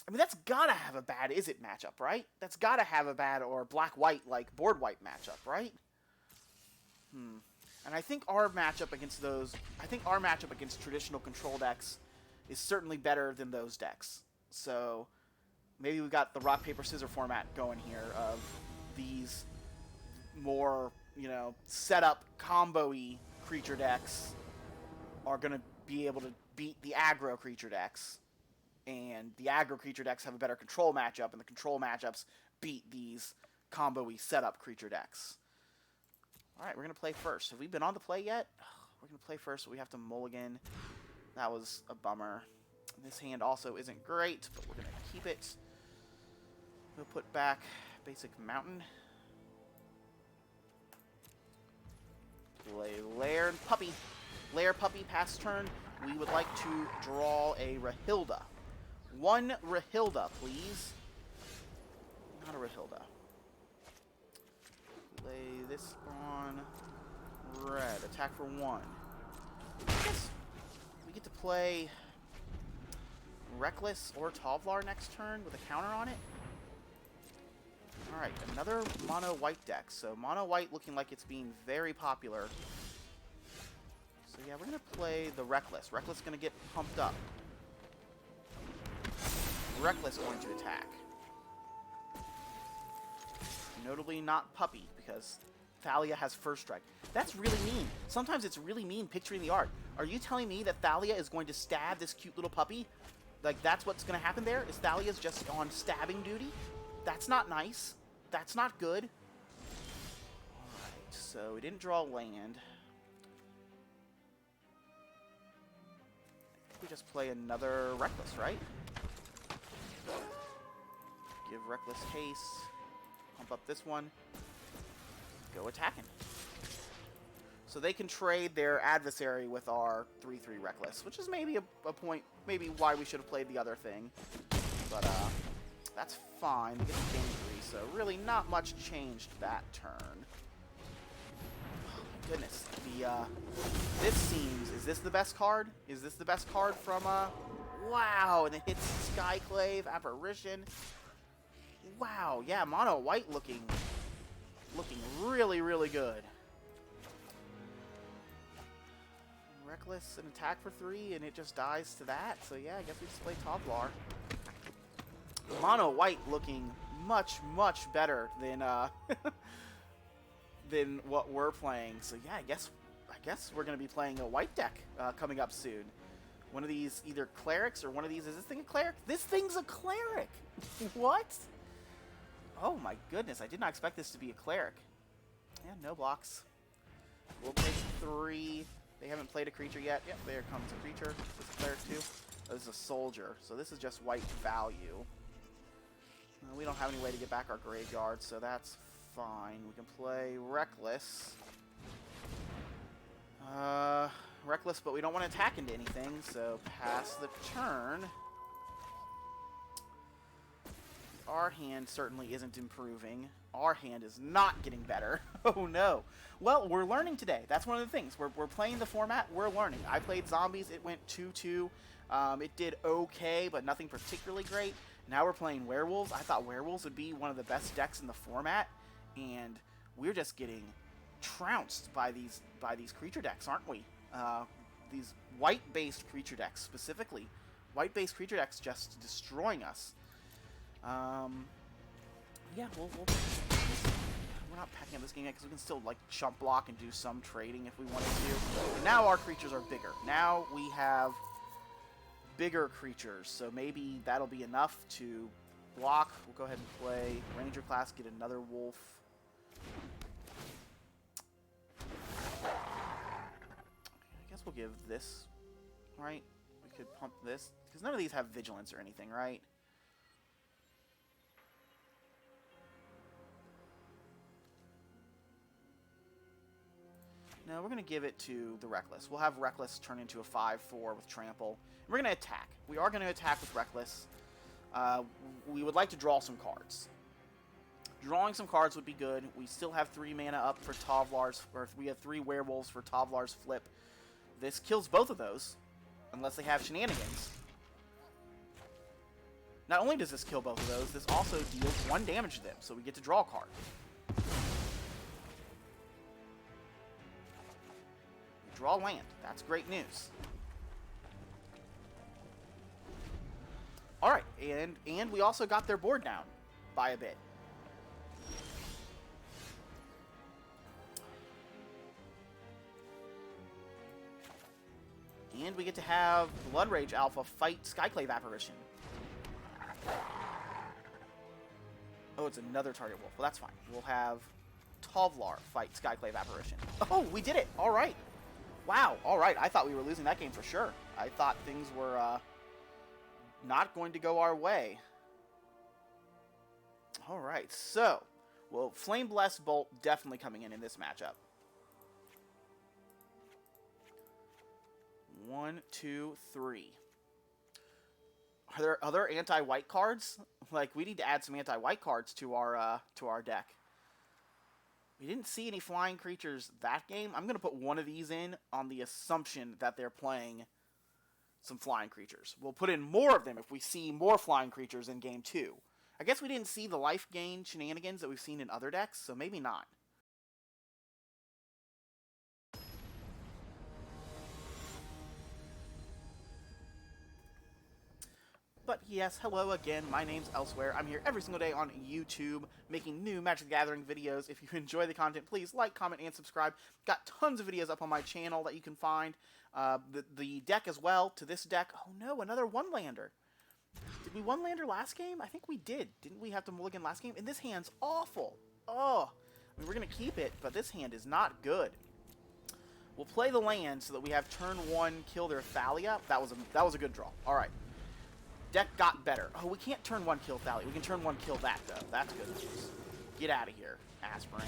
I mean, that's gotta have a bad is it matchup, right? That's gotta have a bad or black-white, like, board-white matchup, right? And I think our matchup against those... I think our matchup against traditional control decks is certainly better than those decks. So, maybe we've got the rock, paper, scissors format going here of these more, you know, set-up, combo-y creature decks are going to be able to beat the aggro creature decks. And the aggro creature decks have a better control matchup, and the control matchups beat these combo-y setup creature decks. Alright, we're going to play first. Have we been on the play yet? We're going to play first, but we have to mulligan. That was a bummer. This hand also isn't great, but we're going to keep it. We'll put back basic mountain. Play Lair and Puppy. Lair Puppy pass turn. We would like to draw a Rahilda. 1 Rahilda, please. Not a Rahilda. Play this on red. Attack for 1. I guess we get to play Reckless or Tovlar next turn with a counter on it. Alright, another mono white deck. So mono white looking like it's being very popular. So yeah, we're going to play the Reckless. Reckless going to get pumped up. Reckless going to attack. Notably not Puppy, because Thalia has first strike. That's really mean. Sometimes it's really mean picturing the art. Are you telling me that Thalia is going to stab this cute little puppy? Like, that's what's going to happen there? Is Thalia's just on stabbing duty? That's not nice. That's not good. Alright, so we didn't draw land. we just play another Reckless, right? Give Reckless haste. Pump up this one. Go attacking. So they can trade their adversary with our 3/3 Reckless, which is maybe a point, maybe why we should have played the other thing. But that's fine. We get to game 3, so really not much changed that turn. Oh my goodness. This seems, is this the best card? Is this the best card from wow, and it hits Skyclave, Apparition. Wow, yeah, mono white looking really, really good. Reckless and attack for 3, and it just dies to that. So yeah, I guess we just play Tovlar. Mono white looking much, much better than than what we're playing. So yeah, I guess we're gonna be playing a white deck coming up soon. One of these, either clerics or one of these. Is this thing a cleric? This thing's a cleric. What? Oh my goodness! I did not expect this to be a cleric. Yeah, no blocks. We'll take 3. They haven't played a creature yet. Yep, there comes a creature. This is a cleric too. Oh, this is a soldier. So this is just white value. We don't have any way to get back our graveyard, so that's fine. We can play Reckless. Reckless, but we don't want to attack into anything, so pass the turn. Our hand certainly isn't improving. Our hand is not getting better. Oh no. Well, we're learning today. That's one of the things. We're playing the format, we're learning. I played Zombies, it went 2-2. It did okay, but nothing particularly great. Now we're playing Werewolves. I thought Werewolves would be one of the best decks in the format, and we're just getting trounced by these creature decks, aren't we? These white-based creature decks, specifically. White-based creature decks just destroying us. Yeah, we're not packing up this game yet because we can still like chump block and do some trading if we wanted to. And now our creatures are bigger. Now we have bigger creatures, so maybe that'll be enough to block. We'll go ahead and play Ranger class, get another wolf. I guess we'll give this, right? We could pump this, because none of these have vigilance or anything, right? No, we're going to give it to the Reckless. We'll have Reckless turn into a 5/4 with Trample. And we're going to attack. We are going to attack with Reckless. We would like to draw some cards. Drawing some cards would be good. We still have 3 mana up for Tovlar's, or we have 3 Werewolves for Tovlar's Flip. This kills both of those, unless they have shenanigans. Not only does this kill both of those, this also deals 1 damage to them, so we get to draw a card. Draw land. That's great news. Alright, and we also got their board down by a bit. And we get to have Blood Rage Alpha fight Skyclave Apparition. Oh, it's another target wolf. Well, that's fine. We'll have Tovlar fight Skyclave Apparition. Oh, we did it! Alright. Wow, alright, I thought we were losing that game for sure. I thought things were not going to go our way. Alright, so, well, Flame Blessed Bolt definitely coming in this matchup. 1, 2, 3. Are there other anti-white cards? Like, we need to add some anti-white cards to our deck. We didn't see any flying creatures that game. I'm going to put one of these in on the assumption that they're playing some flying creatures. We'll put in more of them if we see more flying creatures in game 2. I guess we didn't see the life gain shenanigans that we've seen in other decks, so maybe not. But yes, hello again, my name's Elsewhere. I'm here every single day on YouTube making new Magic the Gathering videos. If you enjoy the content, please like, comment, and subscribe. Got tons of videos up on my channel that you can find. The deck as well, to this deck. Oh no, another one-lander. Did we one-lander last game? I think we did. Didn't we have to mulligan last game? And this hand's awful. Oh, I mean, we're going to keep it, but this hand is not good. We'll play the land so that we have turn 1 kill their Thalia. That was a good draw. All right. Deck got better. Oh, we can't turn 1 kill Thalia. We can turn 1 kill that, though. That's good news. Get out of here, Aspirin.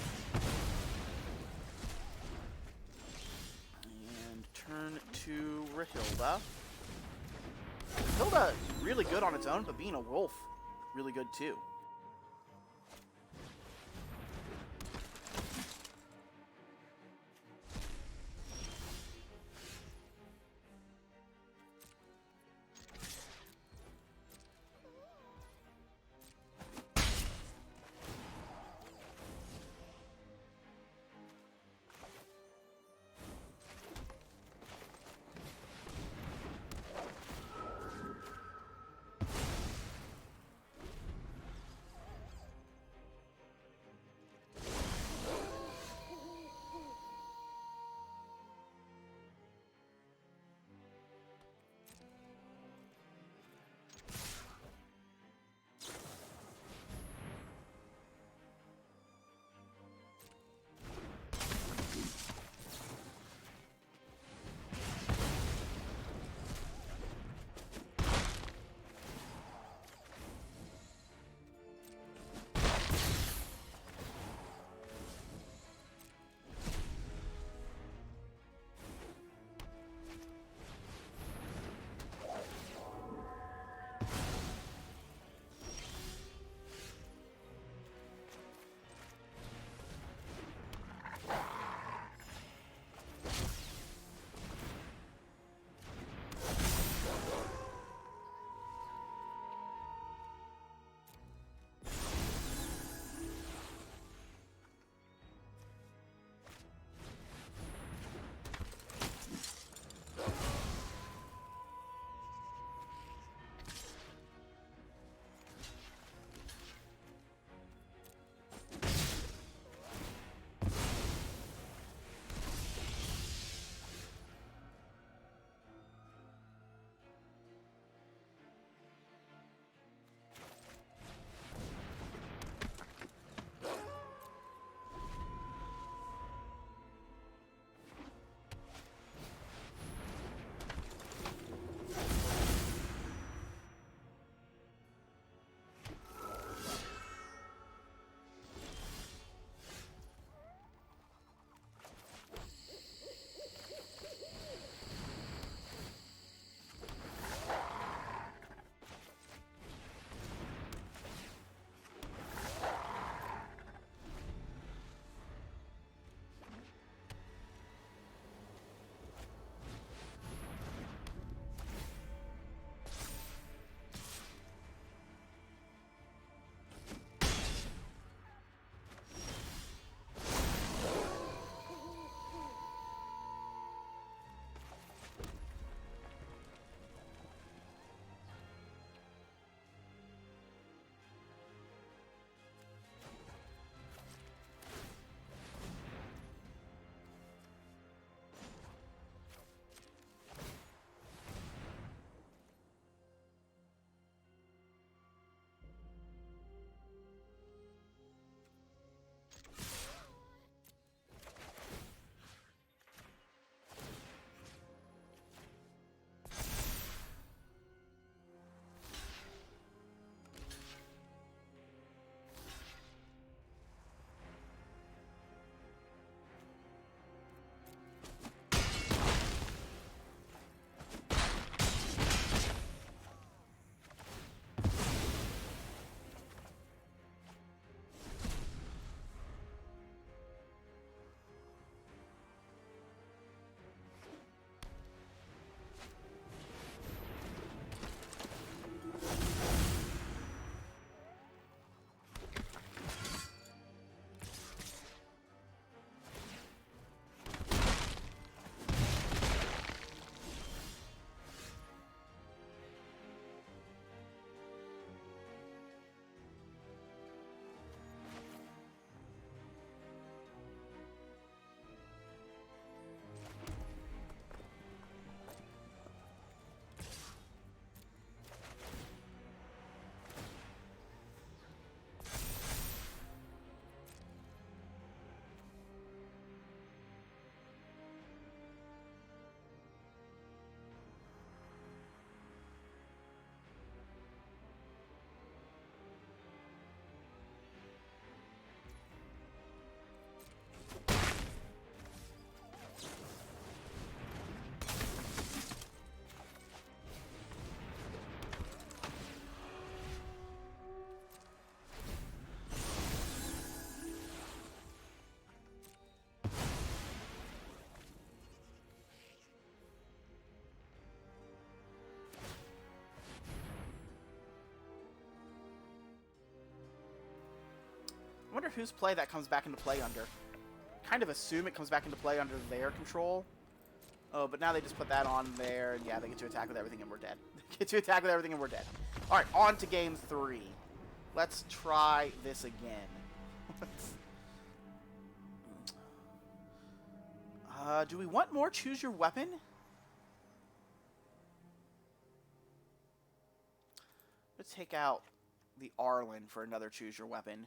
And turn 2 Rahilda. Rahilda is really good on its own, but being a wolf, really good too. I wonder whose play that comes back into play under. Kind of assume it comes back into play under their control. Oh, but now they just put that on there, and yeah, they get to attack with everything, and we're dead. They get to attack with everything, and we're dead. All right, on to game 3. Let's try this again. Do we want more choose your weapon? Let's take out the Arlen for another choose your weapon.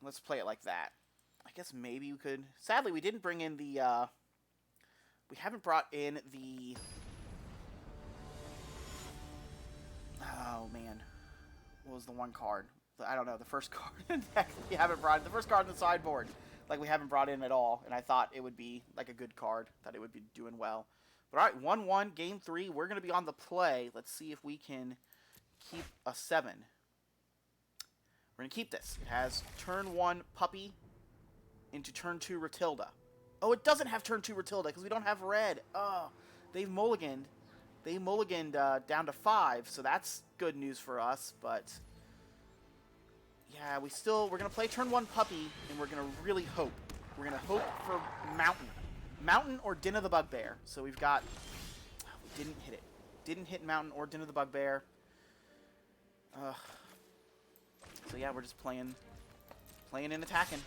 Let's play it like that. I guess maybe we could... Sadly, we didn't bring in the... We haven't brought in the... Oh, man. What was the one card? I don't know, the first card in the deck we haven't brought in. The first card in the sideboard. Like, we haven't brought in at all. And I thought it would be, like, a good card. Thought it would be doing well. But, alright, 1-1, game 3. We're going to be on the play. Let's see if we can keep a 7. We're going to keep this. It has turn 1 Puppy into turn 2 Ratilda. Oh, it doesn't have turn 2 Ratilda because we don't have red. Oh, they've mulliganed. They mulliganed down to 5, so that's good news for us. But, yeah, we're going to play turn 1 Puppy, and we're going to really hope. We're going to hope for Mountain. Mountain or Den of the Bugbear. So we've got... Oh, we didn't hit it. Didn't hit Mountain or Den of the Bugbear. So yeah, we're just playing and attacking.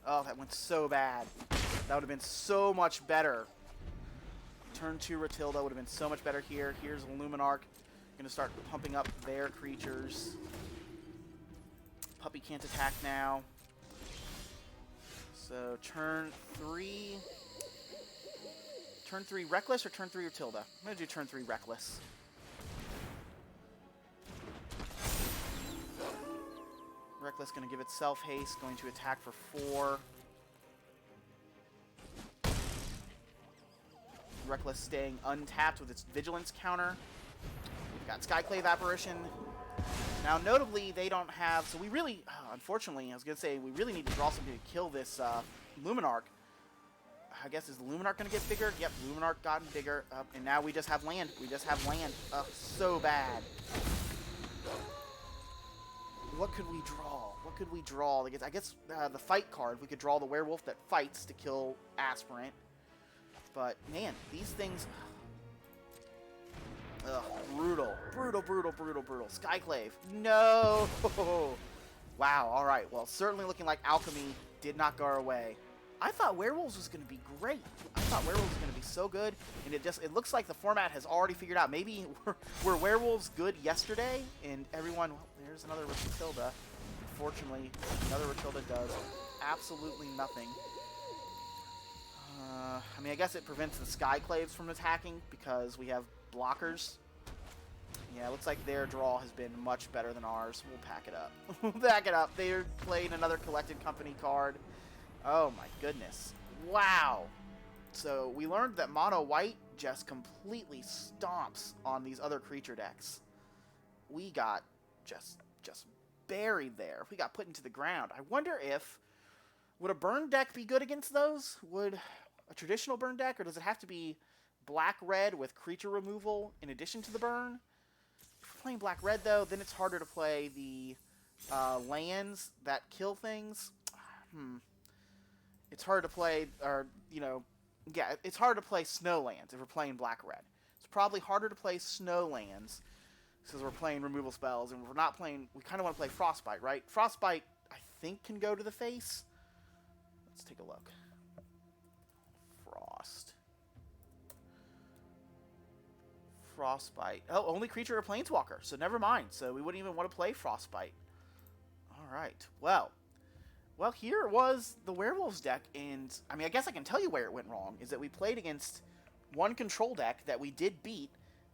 Oh, that went so bad. That would have been so much better. Turn 2 Ratilda would have been so much better here. Here's Luminarch. Going to start pumping up their creatures. Puppy can't attack now. So turn 3... Turn 3 Reckless or turn 3 Ratilda? I'm going to do turn 3 Reckless. Reckless going to give itself haste, going to attack for 4. Reckless staying untapped with its Vigilance counter. We've got Skyclave Apparition. Now, notably, they don't have... So we really... unfortunately, I was going to say, we really need to draw something to kill this Luminarch. I guess, is the Luminarch going to get bigger? Yep, Luminarch gotten bigger. And now we just have land. We just have land. So bad. What could we draw? What could we draw? I guess the fight card. We could draw the werewolf that fights to kill Aspirant. But, man, these things... Ugh, brutal. Brutal, brutal, brutal, brutal. Skyclave. No! Wow, alright. Well, certainly looking like Alchemy did not go our way. I thought Werewolves was going to be great. I thought Werewolves was going to be so good, and it looks like the format has already figured out. Maybe were Werewolves good yesterday, and everyone... Well, there's another Ratilda. Unfortunately, another Ratilda does absolutely nothing. I mean, I guess it prevents the Skyclaves from attacking because we have blockers. Yeah, it looks like their draw has been much better than ours. We'll pack it up. We'll pack it up. They're playing another Collected Company card. Oh my goodness. Wow. So we learned that mono white just completely stomps on these other creature decks. We got just buried there. We got put into the ground. I wonder if... Would a burn deck be good against those? Would a traditional burn deck, or does it have to be black-red with creature removal in addition to the burn? If we're playing black-red, though, then it's harder to play the lands that kill things. It's hard to play, or, you know, yeah, it's hard to play snow lands if we're playing black-red. It's probably harder to play snow lands because we're playing removal spells, and we're not playing, we kind of want to play Frostbite, right? Frostbite, I think, can go to the face. Let's take a look. Frostbite. Oh, only creature or planeswalker, so never mind. So we wouldn't even want to play Frostbite. Alright, well, here was the Werewolves deck, and, I mean, I guess I can tell you where it went wrong, is that we played against one control deck that we did beat,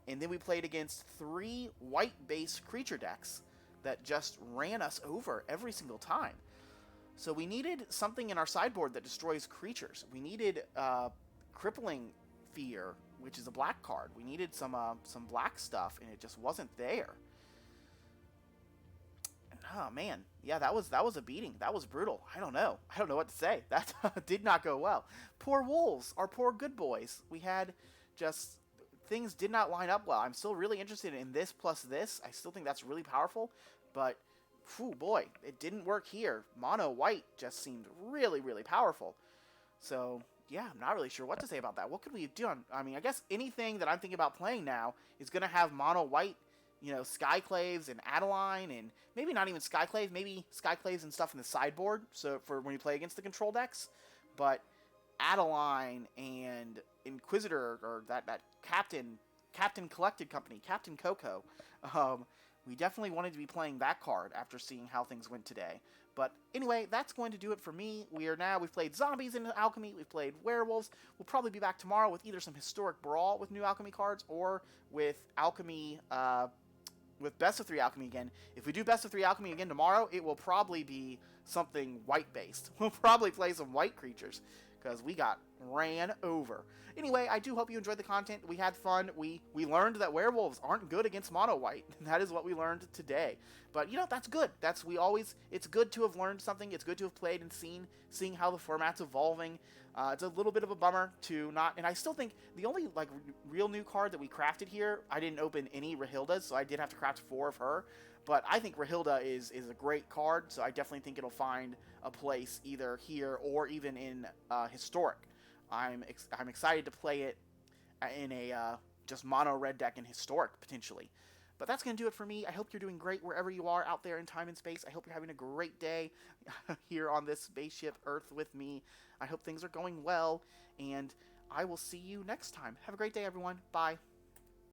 and then we played against 3 white-based creature decks that just ran us over every single time. So we needed something in our sideboard that destroys creatures. We needed Crippling Fear, which is a black card. We needed some black stuff, and it just wasn't there. Oh man, yeah, that was a beating. That was brutal. I don't know what to say. That did not go well. Poor wolves, our poor good boys. We had just things did not line up well. I'm still really interested in this plus this. I still think that's really powerful, but phew, boy, it didn't work here. Mono white just seemed really, really powerful. So, yeah, I'm not really sure what to say about that. What could we have done? I mean, I guess anything that I'm thinking about playing now is going to have mono white, Skyclaves and Adeline, and maybe not even Skyclave, maybe Skyclaves and stuff in the sideboard, so for when you play against the control decks. But Adeline and Inquisitor, or that Captain Collected Company, Captain Coco, we definitely wanted to be playing that card after seeing how things went today. But anyway, that's going to do it for me. We've played zombies in Alchemy, we've played werewolves. We'll probably be back tomorrow with either some historic brawl with new Alchemy cards or with Alchemy, with Best of 3 Alchemy again. If we do Best of 3 Alchemy again tomorrow, it will probably be something white-based. We'll probably play some white creatures, because we got ran over. Anyway, I do hope you enjoyed the content. We had fun. We learned that werewolves aren't good against mono white. That is what we learned today. But that's good. It's good to have learned something. It's good to have played and seeing how the format's evolving. It's a little bit of a bummer to not, and I still think the only real new card that we crafted here, I didn't open any Rahilda's, so I did have to craft 4 of her. But I think Rahilda is a great card, so I definitely think it'll find a place either here or even in Historic. I'm excited to play it in a just mono red deck in Historic, potentially. But that's going to do it for me. I hope you're doing great wherever you are out there in time and space. I hope you're having a great day here on this spaceship Earth with me. I hope things are going well, and I will see you next time. Have a great day, everyone. Bye.